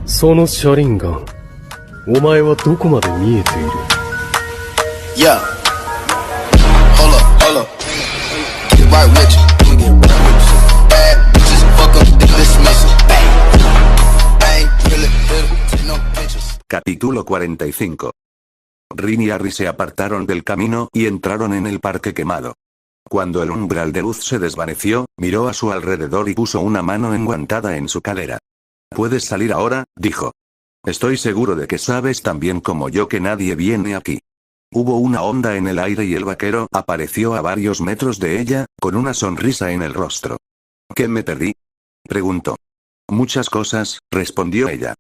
その車輪ガン、お前はどこまで見えている？ Yeah. Hold up, hold up. Get right with you. Get right with you. Bad bitches, fuck up, they dismiss it. Bang. Bang, really, really, no pictures. Capítulo 45. Rin y Harry se apartaron del camino y entraron en el parque quemado. Cuando el umbral de luz se desvaneció, miró a su alrededor y puso una mano enguantada en su cadera. «Puedes salir ahora», dijo. «Estoy seguro de que sabes tan bien como yo que nadie viene aquí». Hubo una onda en el aire y el vaquero apareció a varios metros de ella, con una sonrisa en el rostro. «¿Qué me perdí?», preguntó. «Muchas cosas», respondió ella.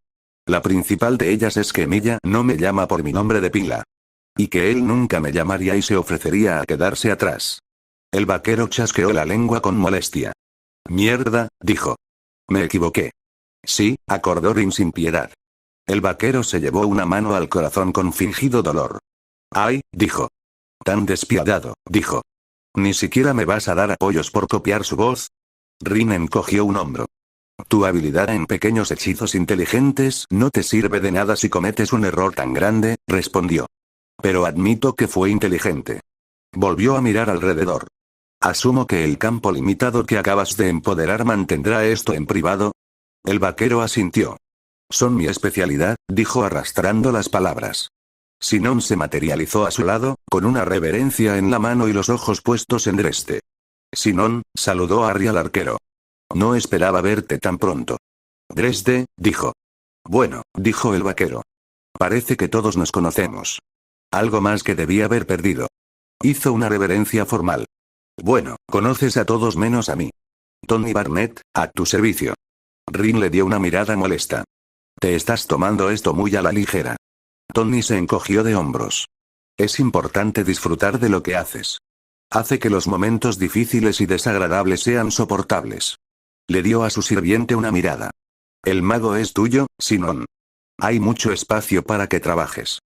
«La principal de ellas es que Milla no me llama por mi nombre de pila. Y que él nunca me llamaría y se ofrecería a quedarse atrás». El vaquero chasqueó la lengua con molestia. «Mierda», dijo. «Me equivoqué». «Sí», acordó Rin sin piedad. El vaquero se llevó una mano al corazón con fingido dolor. «Ay», dijo. «Tan despiadado», dijo. «¿Ni siquiera me vas a dar apoyos por copiar su voz?» Rin encogió un hombro. «Tu habilidad en pequeños hechizos inteligentes no te sirve de nada si cometes un error tan grande», respondió. «Pero admito que fue inteligente». Volvió a mirar alrededor. «Asumo que el campo limitado que acabas de empoderar mantendrá esto en privado». El vaquero asintió. «Son mi especialidad», dijo arrastrando las palabras. Sinon se materializó a su lado, con una reverencia en la mano y los ojos puestos en Dresde. «Sinon», saludó a Harry al arquero. «No esperaba verte tan pronto». «Dresde», dijo. «Bueno», dijo el vaquero. «Parece que todos nos conocemos. Algo más que debí haber perdido». Hizo una reverencia formal. «Bueno, conoces a todos menos a mí. Tony Barnett, a tu servicio». Rin le dio una mirada molesta. «Te estás tomando esto muy a la ligera». Tony se encogió de hombros. «Es importante disfrutar de lo que haces. Hace que los momentos difíciles y desagradables sean soportables». Le dio a su sirviente una mirada. «El mago es tuyo, Sinon. Hay mucho espacio para que trabajes.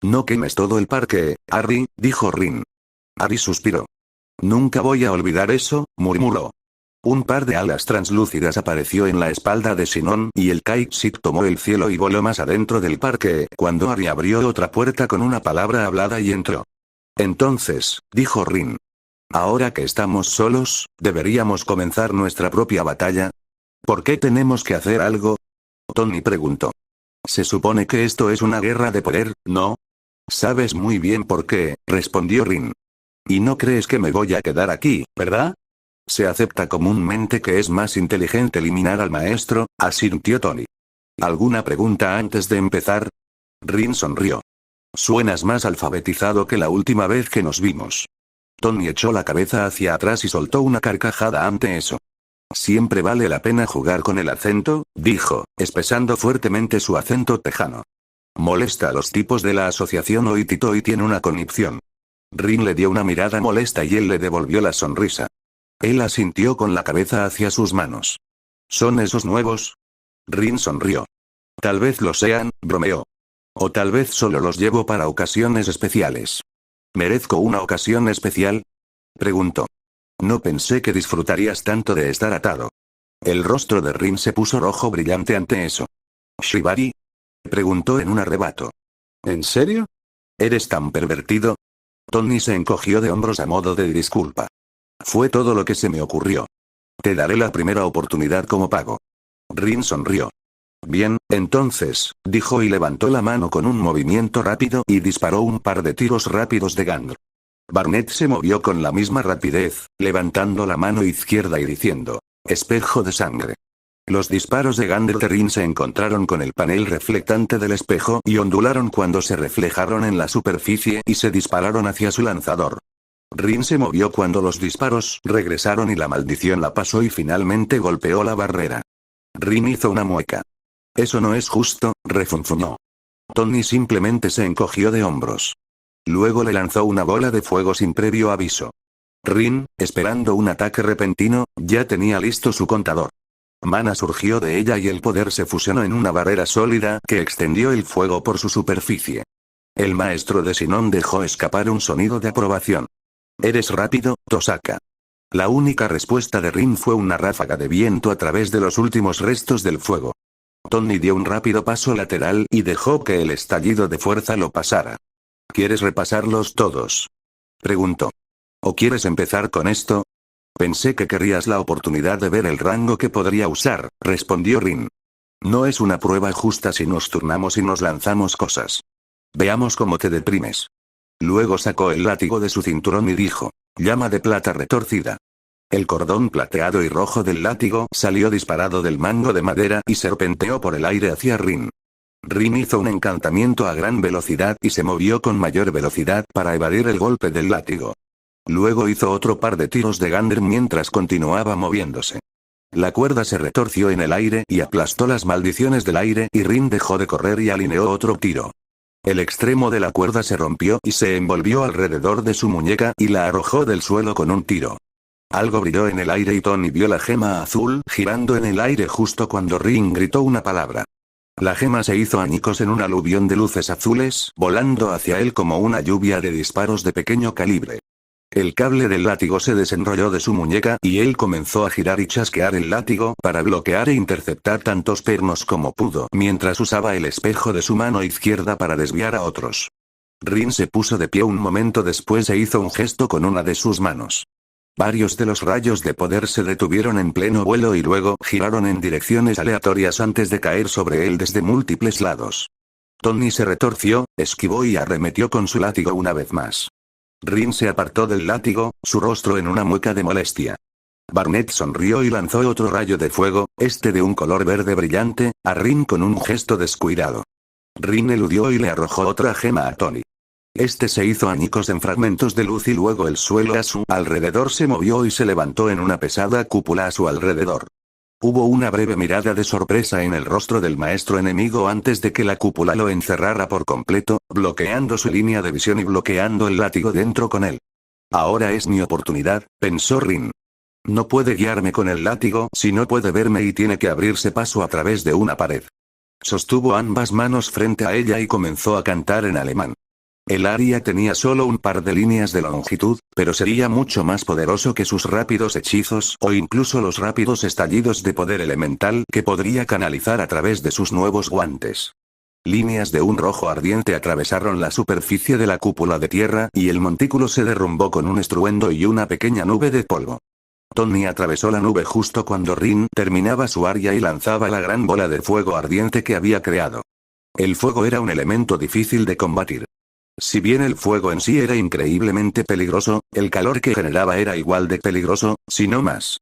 No quemes todo el parque, Harry», dijo Rin. Harry suspiró. «Nunca voy a olvidar eso», murmuró. Un par de alas translúcidas apareció en la espalda de Sinon y el kite tomó el cielo y voló más adentro del parque, cuando Harry abrió otra puerta con una palabra hablada y entró. «Entonces», dijo Rin. «Ahora que estamos solos, ¿deberíamos comenzar nuestra propia batalla? ¿Por qué tenemos que hacer algo?», Tony preguntó. «Se supone que esto es una guerra de poder, ¿no?». «Sabes muy bien por qué», respondió Rin. «Y no crees que me voy a quedar aquí, ¿verdad?». «Se acepta comúnmente que es más inteligente eliminar al maestro», asintió Tony. «¿Alguna pregunta antes de empezar?». Rin sonrió. «Suenas más alfabetizado que la última vez que nos vimos». Tony echó la cabeza hacia atrás y soltó una carcajada ante eso. «Siempre vale la pena jugar con el acento», dijo, espesando fuertemente su acento tejano. «Molesta a los tipos de la asociación Oitito y tiene una connición». Rin le dio una mirada molesta y él le devolvió la sonrisa. Él asintió con la cabeza hacia sus manos. «¿Son esos nuevos?». Rin sonrió. «Tal vez lo sean», bromeó. «O tal vez solo los llevo para ocasiones especiales». «¿Merezco una ocasión especial?», preguntó. «No pensé que disfrutarías tanto de estar atado». El rostro de Rin se puso rojo brillante ante eso. «¿Shibari?», preguntó en un arrebato. «¿En serio? ¿Eres tan pervertido?». Tony se encogió de hombros a modo de disculpa. «Fue todo lo que se me ocurrió. Te daré la primera oportunidad como pago». Rin sonrió. «Bien, entonces», dijo y levantó la mano con un movimiento rápido y disparó un par de tiros rápidos de Gandr. Barnett se movió con la misma rapidez, levantando la mano izquierda y diciendo: «Espejo de sangre». Los disparos de Gandr de Rin se encontraron con el panel reflectante del espejo y ondularon cuando se reflejaron en la superficie y se dispararon hacia su lanzador. Rin se movió cuando los disparos regresaron y la maldición la pasó y finalmente golpeó la barrera. Rin hizo una mueca. «Eso no es justo», refunfuñó. Tony simplemente se encogió de hombros. Luego le lanzó una bola de fuego sin previo aviso. Rin, esperando un ataque repentino, ya tenía listo su contador. Mana surgió de ella y el poder se fusionó en una barrera sólida que extendió el fuego por su superficie. El maestro de Sinon dejó escapar un sonido de aprobación. «Eres rápido, Tosaka». La única respuesta de Rin fue una ráfaga de viento a través de los últimos restos del fuego. Tony dio un rápido paso lateral y dejó que el estallido de fuerza lo pasara. ¿Quieres repasarlos todos?, preguntó. ¿O quieres empezar con esto? Pensé que querrías la oportunidad de ver el rango que podría usar, respondió Rin. No es una prueba justa si nos turnamos y nos lanzamos cosas. Veamos cómo te deprimes. Luego sacó el látigo de su cinturón y dijo: llama de plata retorcida. El cordón plateado y rojo del látigo salió disparado del mango de madera y serpenteó por el aire hacia Rin. Rin hizo un encantamiento a gran velocidad y se movió con mayor velocidad para evadir el golpe del látigo. Luego hizo otro par de tiros de Gander mientras continuaba moviéndose. La cuerda se retorció en el aire y aplastó las maldiciones del aire y Rin dejó de correr y alineó otro tiro. El extremo de la cuerda se rompió y se envolvió alrededor de su muñeca y la arrojó del suelo con un tiro. Algo brilló en el aire y Tony vio la gema azul girando en el aire justo cuando Rin gritó una palabra. La gema se hizo añicos en un aluvión de luces azules, volando hacia él como una lluvia de disparos de pequeño calibre. El cable del látigo se desenrolló de su muñeca y él comenzó a girar y chasquear el látigo para bloquear e interceptar tantos pernos como pudo mientras usaba el espejo de su mano izquierda para desviar a otros. Rin se puso de pie un momento después e hizo un gesto con una de sus manos. Varios de los rayos de poder se detuvieron en pleno vuelo y luego giraron en direcciones aleatorias antes de caer sobre él desde múltiples lados. Tony se retorció, esquivó y arremetió con su látigo una vez más. Rin se apartó del látigo, su rostro en una mueca de molestia. Barnett sonrió y lanzó otro rayo de fuego, este de un color verde brillante, a Rin con un gesto descuidado. Rin eludió y le arrojó otra gema a Tony. Este se hizo añicos en fragmentos de luz y luego el suelo a su alrededor se movió y se levantó en una pesada cúpula a su alrededor. Hubo una breve mirada de sorpresa en el rostro del maestro enemigo antes de que la cúpula lo encerrara por completo, bloqueando su línea de visión y bloqueando el látigo dentro con él. Ahora es mi oportunidad, pensó Rin. No puede guiarme con el látigo si no puede verme y tiene que abrirse paso a través de una pared. Sostuvo ambas manos frente a ella y comenzó a cantar en alemán. El aria tenía solo un par de líneas de longitud, pero sería mucho más poderoso que sus rápidos hechizos o incluso los rápidos estallidos de poder elemental que podría canalizar a través de sus nuevos guantes. Líneas de un rojo ardiente atravesaron la superficie de la cúpula de tierra y el montículo se derrumbó con un estruendo y una pequeña nube de polvo. Tony atravesó la nube justo cuando Rin terminaba su aria y lanzaba la gran bola de fuego ardiente que había creado. El fuego era un elemento difícil de combatir. Si bien el fuego en sí era increíblemente peligroso, el calor que generaba era igual de peligroso, si no más.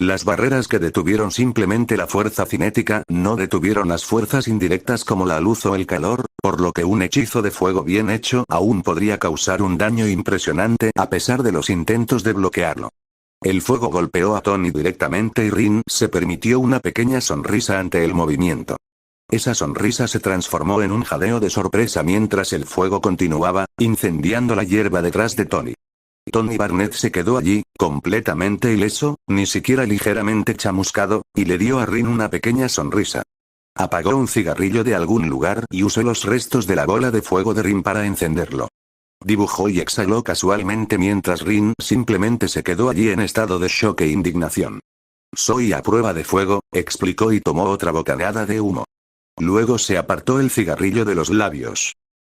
Las barreras que detuvieron simplemente la fuerza cinética no detuvieron las fuerzas indirectas como la luz o el calor, por lo que un hechizo de fuego bien hecho aún podría causar un daño impresionante a pesar de los intentos de bloquearlo. El fuego golpeó a Tony directamente y Rin se permitió una pequeña sonrisa ante el movimiento. Esa sonrisa se transformó en un jadeo de sorpresa mientras el fuego continuaba, incendiando la hierba detrás de Tony. Tony Barnett se quedó allí, completamente ileso, ni siquiera ligeramente chamuscado, y le dio a Rin una pequeña sonrisa. Apagó un cigarrillo de algún lugar y usó los restos de la bola de fuego de Rin para encenderlo. Dibujó y exhaló casualmente mientras Rin simplemente se quedó allí en estado de shock e indignación. Soy a prueba de fuego, explicó y tomó otra bocanada de humo. Luego se apartó el cigarrillo de los labios.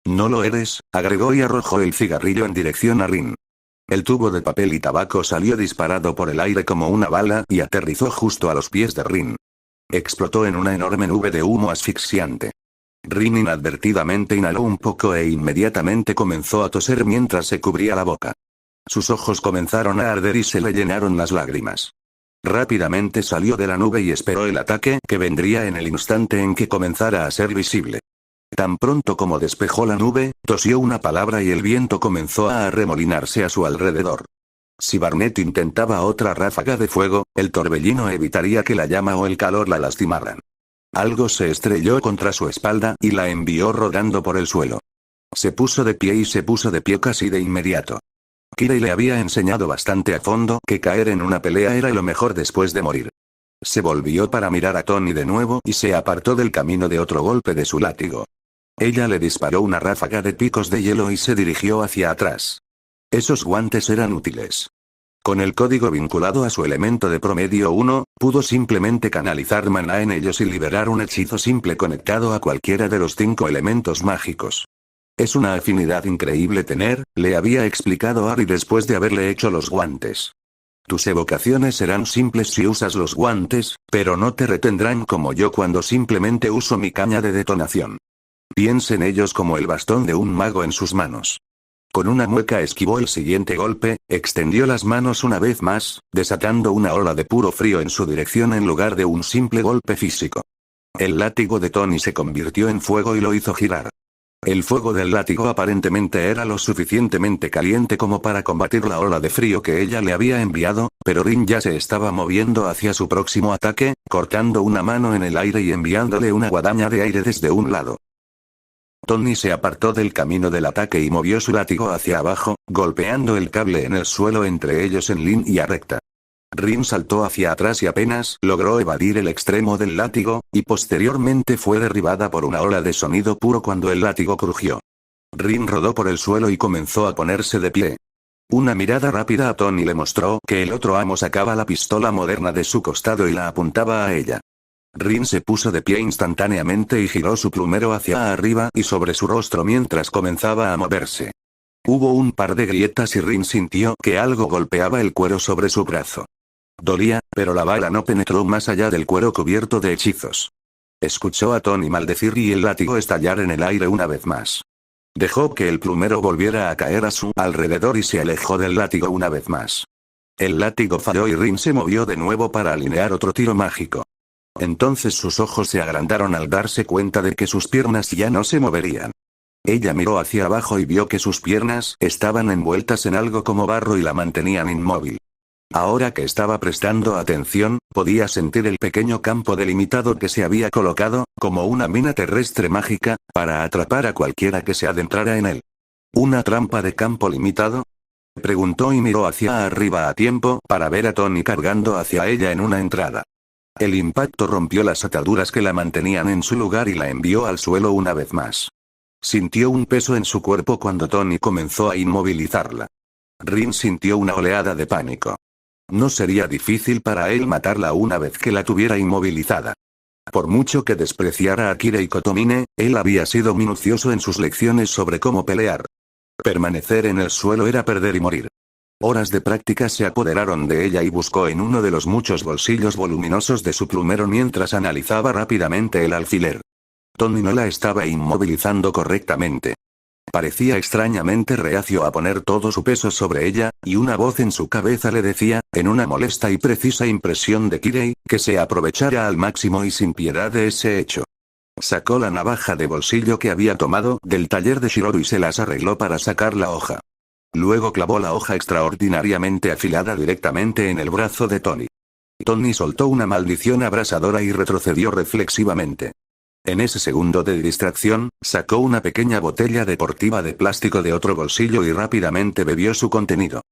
No lo eres, agregó y arrojó el cigarrillo en dirección a Rin. El tubo de papel y tabaco salió disparado por el aire como una bala y aterrizó justo a los pies de Rin. Explotó en una enorme nube de humo asfixiante. Rin inadvertidamente inhaló un poco e inmediatamente comenzó a toser mientras se cubría la boca. Sus ojos comenzaron a arder y se le llenaron las lágrimas. Rápidamente salió de la nube y esperó el ataque que vendría en el instante en que comenzara a ser visible. Tan pronto como despejó la nube, tosió una palabra y el viento comenzó a arremolinarse a su alrededor. Si Barnett intentaba otra ráfaga de fuego, el torbellino evitaría que la llama o el calor la lastimaran. Algo se estrelló contra su espalda y la envió rodando por el suelo. Se puso de pie y se puso de pie casi de inmediato. Kirei le había enseñado bastante a fondo que caer en una pelea era lo mejor después de morir. Se volvió para mirar a Tony de nuevo y se apartó del camino de otro golpe de su látigo. Ella le disparó una ráfaga de picos de hielo y se dirigió hacia atrás. Esos guantes eran útiles. Con el código vinculado a su elemento de promedio 1, pudo simplemente canalizar maná en ellos y liberar un hechizo simple conectado a cualquiera de los 5 elementos mágicos. Es una afinidad increíble tener, le había explicado Ari después de haberle hecho los guantes. Tus evocaciones serán simples si usas los guantes, pero no te retendrán como yo cuando simplemente uso mi caña de detonación. Piensa en ellos como el bastón de un mago en sus manos. Con una mueca esquivó el siguiente golpe, extendió las manos una vez más, desatando una ola de puro frío en su dirección en lugar de un simple golpe físico. El látigo de Tony se convirtió en fuego y lo hizo girar. El fuego del látigo aparentemente era lo suficientemente caliente como para combatir la ola de frío que ella le había enviado, pero Rin ya se estaba moviendo hacia su próximo ataque, cortando una mano en el aire y enviándole una guadaña de aire desde un lado. Tony se apartó del camino del ataque y movió su látigo hacia abajo, golpeando el cable en el suelo entre ellos en línea recta. Rin saltó hacia atrás y apenas logró evadir el extremo del látigo, y posteriormente fue derribada por una ola de sonido puro cuando el látigo crujió. Rin rodó por el suelo y comenzó a ponerse de pie. Una mirada rápida a Tony le mostró que el otro amo sacaba la pistola moderna de su costado y la apuntaba a ella. Rin se puso de pie instantáneamente y giró su plumero hacia arriba y sobre su rostro mientras comenzaba a moverse. Hubo un par de grietas y Rin sintió que algo golpeaba el cuero sobre su brazo. Dolía, pero la bala no penetró más allá del cuero cubierto de hechizos. Escuchó a Tony maldecir y el látigo estallar en el aire una vez más. Dejó que el plumero volviera a caer a su alrededor y se alejó del látigo una vez más. El látigo falló y Rin se movió de nuevo para alinear otro tiro mágico. Entonces sus ojos se agrandaron al darse cuenta de que sus piernas ya no se moverían. Ella miró hacia abajo y vio que sus piernas estaban envueltas en algo como barro y la mantenían inmóvil. Ahora que estaba prestando atención, podía sentir el pequeño campo delimitado que se había colocado, como una mina terrestre mágica, para atrapar a cualquiera que se adentrara en él. ¿Una trampa de campo limitado? Preguntó y miró hacia arriba a tiempo para ver a Tony cargando hacia ella en una entrada. El impacto rompió las ataduras que la mantenían en su lugar y la envió al suelo una vez más. Sintió un peso en su cuerpo cuando Tony comenzó a inmovilizarla. Rin sintió una oleada de pánico. No sería difícil para él matarla una vez que la tuviera inmovilizada. Por mucho que despreciara a Kira y Kotomine, él había sido minucioso en sus lecciones sobre cómo pelear. Permanecer en el suelo era perder y morir. Horas de práctica se apoderaron de ella y buscó en uno de los muchos bolsillos voluminosos de su plumero mientras analizaba rápidamente el alfiler. Tony no la estaba inmovilizando correctamente. Parecía extrañamente reacio a poner todo su peso sobre ella, y una voz en su cabeza le decía, en una molesta y precisa impresión de Kirei, que se aprovechara al máximo y sin piedad de ese hecho. Sacó la navaja de bolsillo que había tomado del taller de Shiroru y se las arregló para sacar la hoja. Luego clavó la hoja extraordinariamente afilada directamente en el brazo de Tony. Tony soltó una maldición abrasadora y retrocedió reflexivamente. En ese segundo de distracción, sacó una pequeña botella deportiva de plástico de otro bolsillo y rápidamente bebió su contenido.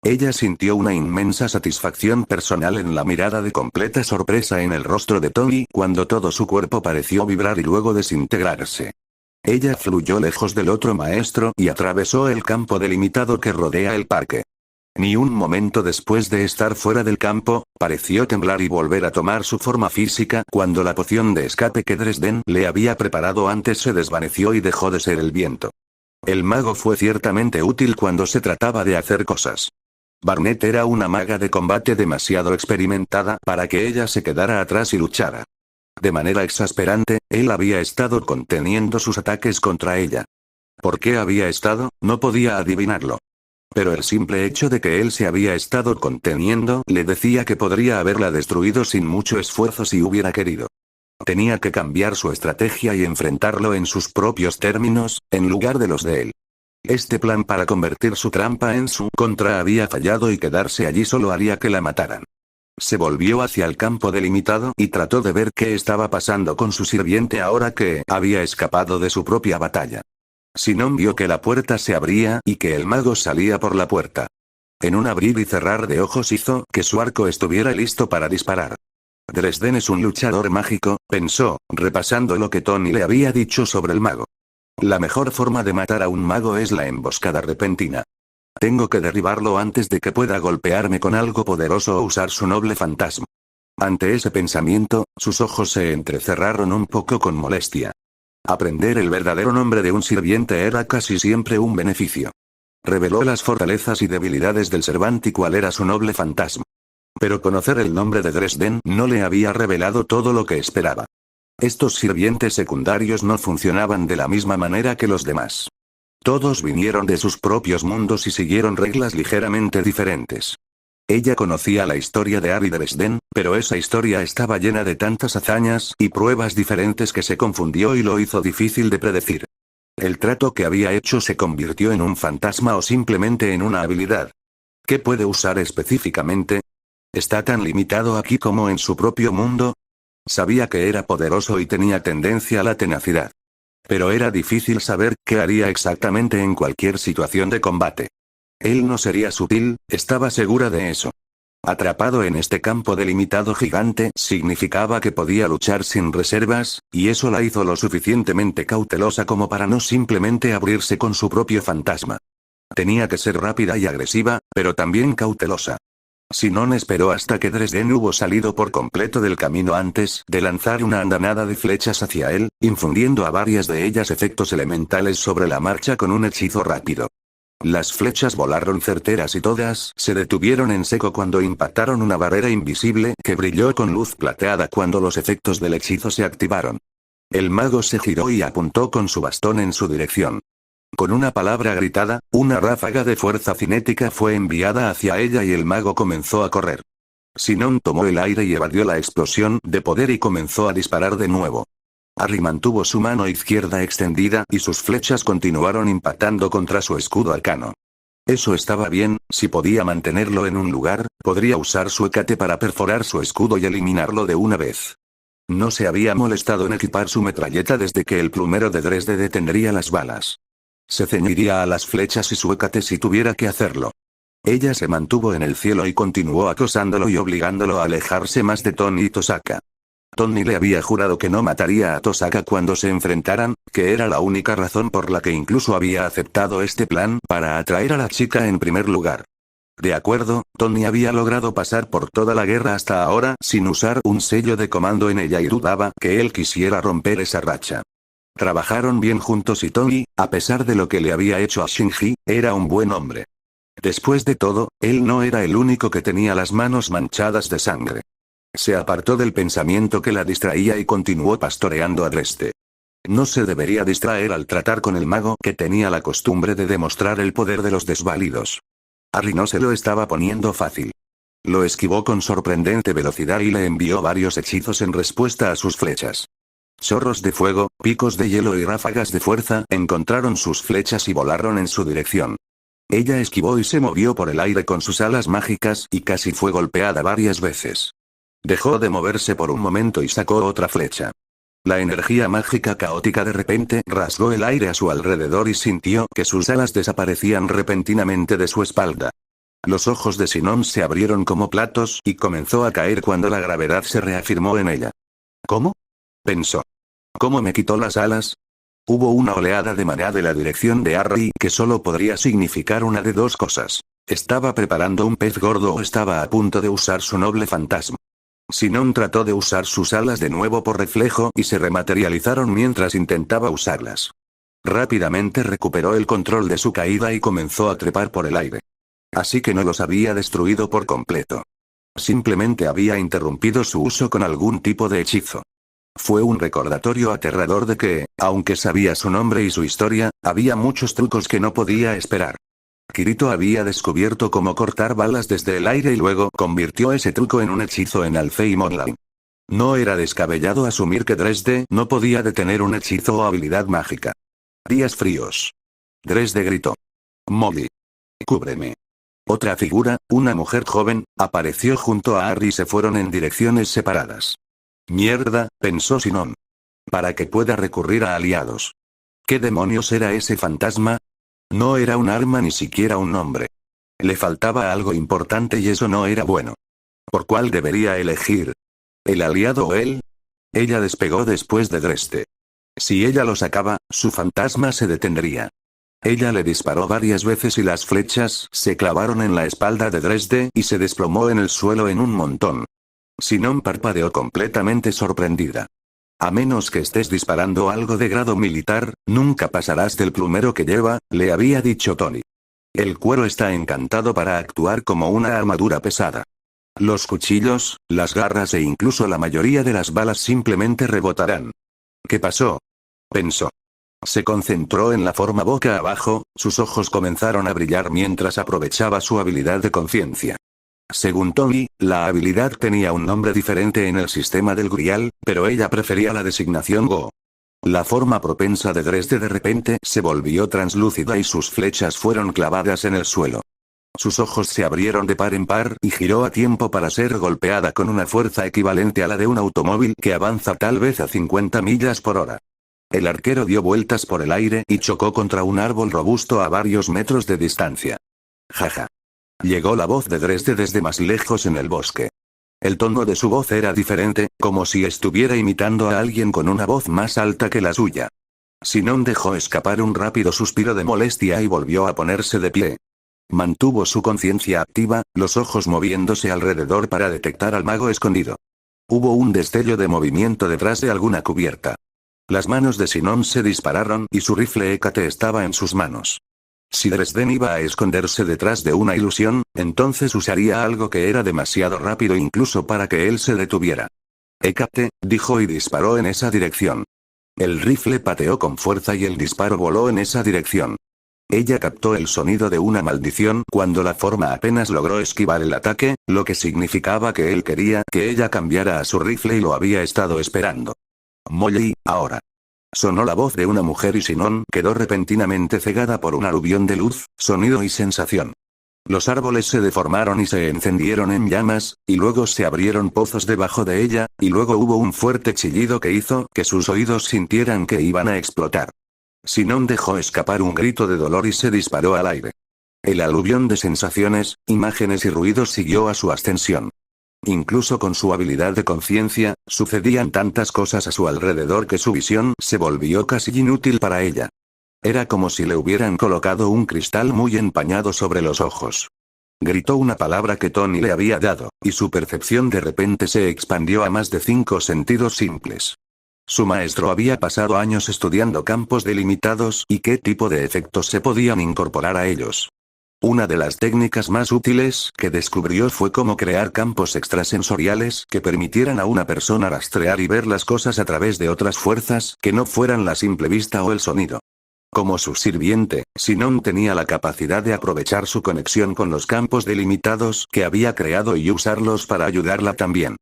Ella sintió una inmensa satisfacción personal en la mirada de completa sorpresa en el rostro de Tony cuando todo su cuerpo pareció vibrar y luego desintegrarse. Ella fluyó lejos del otro maestro y atravesó el campo delimitado que rodea el parque. Ni un momento después de estar fuera del campo, pareció temblar y volver a tomar su forma física cuando la poción de escape que Dresden le había preparado antes se desvaneció y dejó de ser el viento. El mago fue ciertamente útil cuando se trataba de hacer cosas. Barnett era una maga de combate demasiado experimentada para que ella se quedara atrás y luchara. De manera exasperante, él había estado conteniendo sus ataques contra ella. ¿Por qué había estado? No podía adivinarlo. Pero el simple hecho de que él se había estado conteniendo le decía que podría haberla destruido sin mucho esfuerzo si hubiera querido. Tenía que cambiar su estrategia y enfrentarlo en sus propios términos, en lugar de los de él. Este plan para convertir su trampa en su contra había fallado y quedarse allí solo haría que la mataran. Se volvió hacia el campo delimitado y trató de ver qué estaba pasando con su sirviente ahora que había escapado de su propia batalla. Sinon vio que la puerta se abría y que el mago salía por la puerta. En un abrir y cerrar de ojos hizo que su arco estuviera listo para disparar. Dresden es un luchador mágico, pensó, repasando lo que Tony le había dicho sobre el mago. La mejor forma de matar a un mago es la emboscada repentina. Tengo que derribarlo antes de que pueda golpearme con algo poderoso o usar su noble fantasma. Ante ese pensamiento, sus ojos se entrecerraron un poco con molestia. Aprender el verdadero nombre de un sirviente era casi siempre un beneficio. Reveló las fortalezas y debilidades del Servant y cuál era su noble fantasma. Pero conocer el nombre de Dresden no le había revelado todo lo que esperaba. Estos sirvientes secundarios no funcionaban de la misma manera que los demás. Todos vinieron de sus propios mundos y siguieron reglas ligeramente diferentes. Ella conocía la historia de Ari Dresden, pero esa historia estaba llena de tantas hazañas y pruebas diferentes que se confundió y lo hizo difícil de predecir. El trato que había hecho se convirtió en un fantasma o simplemente en una habilidad. ¿Qué puede usar específicamente? ¿Está tan limitado aquí como en su propio mundo? Sabía que era poderoso y tenía tendencia a la tenacidad. Pero era difícil saber qué haría exactamente en cualquier situación de combate. Él no sería sutil, estaba segura de eso. Atrapado en este campo delimitado gigante significaba que podía luchar sin reservas, y eso la hizo lo suficientemente cautelosa como para no simplemente abrirse con su propio fantasma. Tenía que ser rápida y agresiva, pero también cautelosa. Sinon esperó hasta que Dresden hubo salido por completo del camino antes de lanzar una andanada de flechas hacia él, infundiendo a varias de ellas efectos elementales sobre la marcha con un hechizo rápido. Las flechas volaron certeras y todas se detuvieron en seco cuando impactaron una barrera invisible que brilló con luz plateada cuando los efectos del hechizo se activaron. El mago se giró y apuntó con su bastón en su dirección. Con una palabra gritada, una ráfaga de fuerza cinética fue enviada hacia ella y el mago comenzó a correr. Sinon tomó el aire y evadió la explosión de poder y comenzó a disparar de nuevo. Harry mantuvo su mano izquierda extendida y sus flechas continuaron impactando contra su escudo arcano. Eso estaba bien, si podía mantenerlo en un lugar, podría usar su hécate para perforar su escudo y eliminarlo de una vez. No se había molestado en equipar su metralleta desde que el plumero de Dresde detendría las balas. Se ceñiría a las flechas y su hécate si tuviera que hacerlo. Ella se mantuvo en el cielo y continuó acosándolo y obligándolo a alejarse más de Tony y Tosaka. Tony le había jurado que no mataría a Tosaka cuando se enfrentaran, que era la única razón por la que incluso había aceptado este plan para atraer a la chica en primer lugar. De acuerdo, Tony había logrado pasar por toda la guerra hasta ahora sin usar un sello de comando en ella y dudaba que él quisiera romper esa racha. Trabajaron bien juntos y Tony, a pesar de lo que le había hecho a Shinji, era un buen hombre. Después de todo, él no era el único que tenía las manos manchadas de sangre. Se apartó del pensamiento que la distraía y continuó pastoreando a Dresde. No se debería distraer al tratar con el mago que tenía la costumbre de demostrar el poder de los desvalidos. Harry no se lo estaba poniendo fácil. Lo esquivó con sorprendente velocidad y le envió varios hechizos en respuesta a sus flechas. Chorros de fuego, picos de hielo y ráfagas de fuerza encontraron sus flechas y volaron en su dirección. Ella esquivó y se movió por el aire con sus alas mágicas y casi fue golpeada varias veces. Dejó de moverse por un momento y sacó otra flecha. La energía mágica caótica de repente rasgó el aire a su alrededor y sintió que sus alas desaparecían repentinamente de su espalda. Los ojos de Sinon se abrieron como platos y comenzó a caer cuando la gravedad se reafirmó en ella. ¿Cómo? Pensó. ¿Cómo me quitó las alas? Hubo una oleada de marea de la dirección de Harry que solo podría significar una de dos cosas. ¿Estaba preparando un pez gordo o estaba a punto de usar su noble fantasma? Sinon trató de usar sus alas de nuevo por reflejo y se rematerializaron mientras intentaba usarlas. Rápidamente recuperó el control de su caída y comenzó a trepar por el aire. Así que no los había destruido por completo. Simplemente había interrumpido su uso con algún tipo de hechizo. Fue un recordatorio aterrador de que, aunque sabía su nombre y su historia, había muchos trucos que no podía esperar. Kirito había descubierto cómo cortar balas desde el aire y luego convirtió ese truco en un hechizo en Alfheim Online. No era descabellado asumir que Dresde no podía detener un hechizo o habilidad mágica. Días fríos. Dresde gritó. Molly. Cúbreme. Otra figura, una mujer joven, apareció junto a Harry y se fueron en direcciones separadas. Mierda, pensó Sinon. Para que pueda recurrir a aliados. ¿Qué demonios era ese fantasma? No era un arma ni siquiera un nombre. Le faltaba algo importante y eso no era bueno. ¿Por cuál debería elegir? ¿El aliado o él? Ella despegó después de Dresde. Si ella lo sacaba, su fantasma se detendría. Ella le disparó varias veces y las flechas se clavaron en la espalda de Dresde y se desplomó en el suelo en un montón. Sinon parpadeó completamente sorprendida. A menos que estés disparando algo de grado militar, nunca pasarás del plumero que lleva, le había dicho Tony. El cuero está encantado para actuar como una armadura pesada. Los cuchillos, las garras e incluso la mayoría de las balas simplemente rebotarán. ¿Qué pasó? Pensó. Se concentró en la forma boca abajo, sus ojos comenzaron a brillar mientras aprovechaba su habilidad de conciencia. Según Tony, la habilidad tenía un nombre diferente en el sistema del Grial, pero ella prefería la designación Go. La forma propensa de Dresde de repente se volvió translúcida y sus flechas fueron clavadas en el suelo. Sus ojos se abrieron de par en par y giró a tiempo para ser golpeada con una fuerza equivalente a la de un automóvil que avanza tal vez a 50 millas por hora. El arquero dio vueltas por el aire y chocó contra un árbol robusto a varios metros de distancia. Jaja. Llegó la voz de Dresde desde más lejos en el bosque. El tono de su voz era diferente, como si estuviera imitando a alguien con una voz más alta que la suya. Sinon dejó escapar un rápido suspiro de molestia y volvió a ponerse de pie. Mantuvo su conciencia activa, los ojos moviéndose alrededor para detectar al mago escondido. Hubo un destello de movimiento detrás de alguna cubierta. Las manos de Sinon se dispararon y su rifle Hécate estaba en sus manos. Si Dresden iba a esconderse detrás de una ilusión, entonces usaría algo que era demasiado rápido incluso para que él se detuviera. Hécate, dijo y disparó en esa dirección. El rifle pateó con fuerza y el disparo voló en esa dirección. Ella captó el sonido de una maldición cuando la forma apenas logró esquivar el ataque, lo que significaba que él quería que ella cambiara a su rifle y lo había estado esperando. Molly, ahora. Sonó la voz de una mujer y Sinon quedó repentinamente cegada por un aluvión de luz, sonido y sensación. Los árboles se deformaron y se encendieron en llamas, y luego se abrieron pozos debajo de ella, y luego hubo un fuerte chillido que hizo que sus oídos sintieran que iban a explotar. Sinon dejó escapar un grito de dolor y se disparó al aire. El aluvión de sensaciones, imágenes y ruidos siguió a su ascensión. Incluso con su habilidad de conciencia, sucedían tantas cosas a su alrededor que su visión se volvió casi inútil para ella. Era como si le hubieran colocado un cristal muy empañado sobre los ojos. Gritó una palabra que Tony le había dado, y su percepción de repente se expandió a más de 5 sentidos simples. Su maestro había pasado años estudiando campos delimitados y qué tipo de efectos se podían incorporar a ellos. Una de las técnicas más útiles que descubrió fue cómo crear campos extrasensoriales que permitieran a una persona rastrear y ver las cosas a través de otras fuerzas que no fueran la simple vista o el sonido. Como su sirviente, Sinon tenía la capacidad de aprovechar su conexión con los campos delimitados que había creado y usarlos para ayudarla también.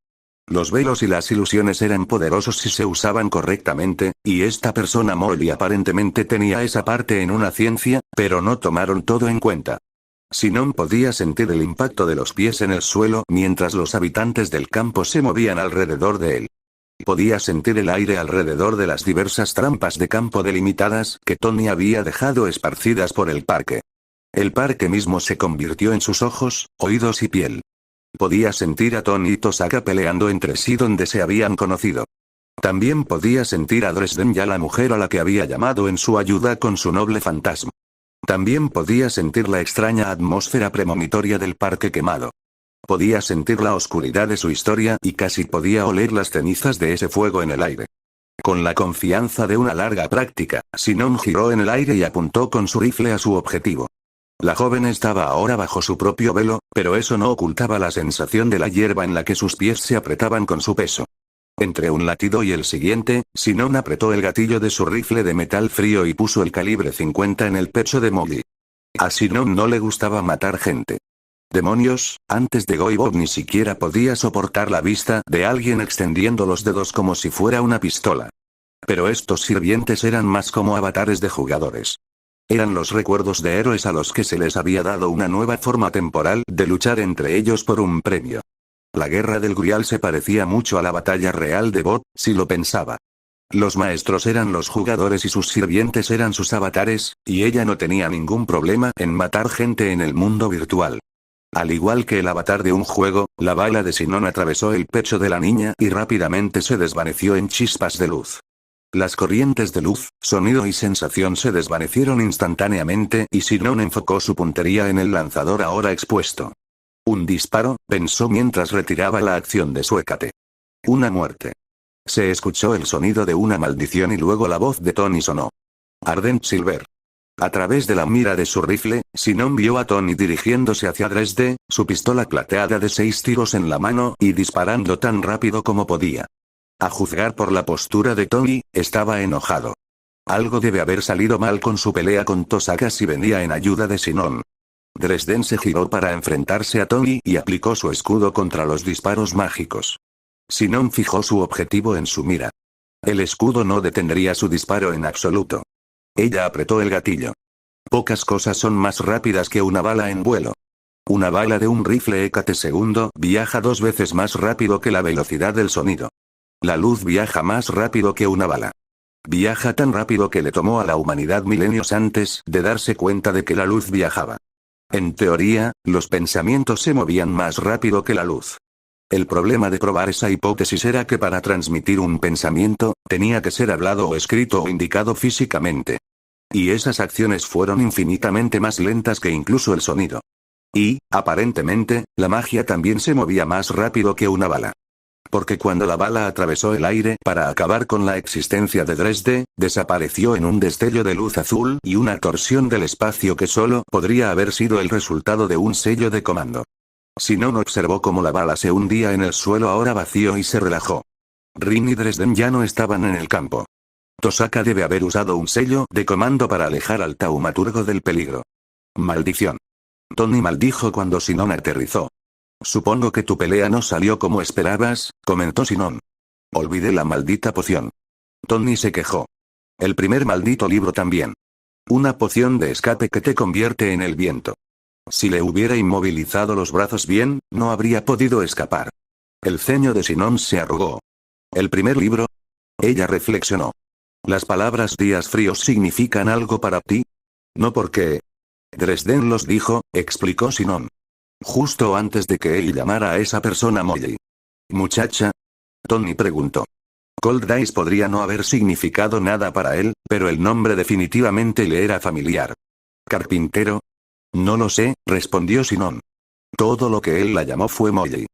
Los velos y las ilusiones eran poderosos si se usaban correctamente, y esta persona Molly aparentemente tenía esa parte en una ciencia, pero no tomaron todo en cuenta. Sinon podía sentir el impacto de los pies en el suelo mientras los habitantes del campo se movían alrededor de él. Podía sentir el aire alrededor de las diversas trampas de campo delimitadas que Tony había dejado esparcidas por el parque. El parque mismo se convirtió en sus ojos, oídos y piel. Podía sentir a Tony y Tosaka peleando entre sí donde se habían conocido. También podía sentir a Dresden y a la mujer a la que había llamado en su ayuda con su noble fantasma. También podía sentir la extraña atmósfera premonitoria del parque quemado. Podía sentir la oscuridad de su historia y casi podía oler las cenizas de ese fuego en el aire. Con la confianza de una larga práctica, Sinon giró en el aire y apuntó con su rifle a su objetivo. La joven estaba ahora bajo su propio velo, pero eso no ocultaba la sensación de la hierba en la que sus pies se apretaban con su peso. Entre un latido y el siguiente, Sinon apretó el gatillo de su rifle de metal frío y puso el calibre 50 en el pecho de Molly. A Sinon no le gustaba matar gente. Demonios, antes de Goibot ni siquiera podía soportar la vista de alguien extendiendo los dedos como si fuera una pistola. Pero estos sirvientes eran más como avatares de jugadores. Eran los recuerdos de héroes a los que se les había dado una nueva forma temporal de luchar entre ellos por un premio. La guerra del Grial se parecía mucho a la batalla real de Bot, si lo pensaba. Los maestros eran los jugadores y sus sirvientes eran sus avatares, y ella no tenía ningún problema en matar gente en el mundo virtual. Al igual que el avatar de un juego, la bala de Sinon atravesó el pecho de la niña y rápidamente se desvaneció en chispas de luz. Las corrientes de luz, sonido y sensación se desvanecieron instantáneamente y Sinon enfocó su puntería en el lanzador ahora expuesto. Un disparo, pensó mientras retiraba la acción de suécate. Una muerte. Se escuchó el sonido de una maldición y luego la voz de Tony sonó. Ardent Silver. A través de la mira de su rifle, Sinon vio a Tony dirigiéndose hacia Dresde, su pistola plateada de 6 tiros en la mano y disparando tan rápido como podía. A juzgar por la postura de Tony, estaba enojado. Algo debe haber salido mal con su pelea con Tosaka si venía en ayuda de Sinon. Dresden se giró para enfrentarse a Tony y aplicó su escudo contra los disparos mágicos. Sinon fijó su objetivo en su mira. El escudo no detendría su disparo en absoluto. Ella apretó el gatillo. Pocas cosas son más rápidas que una bala en vuelo. Una bala de un rifle EKT viaja 2 veces más rápido que la velocidad del sonido. La luz viaja más rápido que una bala. Viaja tan rápido que le tomó a la humanidad milenios antes de darse cuenta de que la luz viajaba. En teoría, los pensamientos se movían más rápido que la luz. El problema de probar esa hipótesis era que para transmitir un pensamiento, tenía que ser hablado o escrito o indicado físicamente. Y esas acciones fueron infinitamente más lentas que incluso el sonido. Y, aparentemente, la magia también se movía más rápido que una bala. Porque cuando la bala atravesó el aire para acabar con la existencia de Dresde, desapareció en un destello de luz azul y una torsión del espacio que solo podría haber sido el resultado de un sello de comando. Sinon observó cómo la bala se hundía en el suelo ahora vacío y se relajó. Rin y Dresden ya no estaban en el campo. Tosaka debe haber usado un sello de comando para alejar al taumaturgo del peligro. Maldición. Tony maldijo cuando Sinon aterrizó. Supongo que tu pelea no salió como esperabas, comentó Sinon. Olvidé la maldita poción. Tony se quejó. El primer maldito libro también. Una poción de escape que te convierte en el viento. Si le hubiera inmovilizado los brazos bien, no habría podido escapar. El ceño de Sinon se arrugó. ¿El primer libro? Ella reflexionó. ¿Las palabras días fríos significan algo para ti? No porque... Dresden los dijo, explicó Sinon. Justo antes de que él llamara a esa persona Molly. ¿Muchacha? Tony preguntó. Cold Dice podría no haber significado nada para él, pero el nombre definitivamente le era familiar. ¿Carpintero? No lo sé, respondió Sinon. Todo lo que él la llamó fue Molly.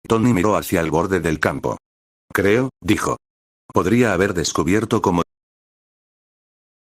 Tony miró hacia el borde del campo. Creo, dijo. Podría haber descubierto cómo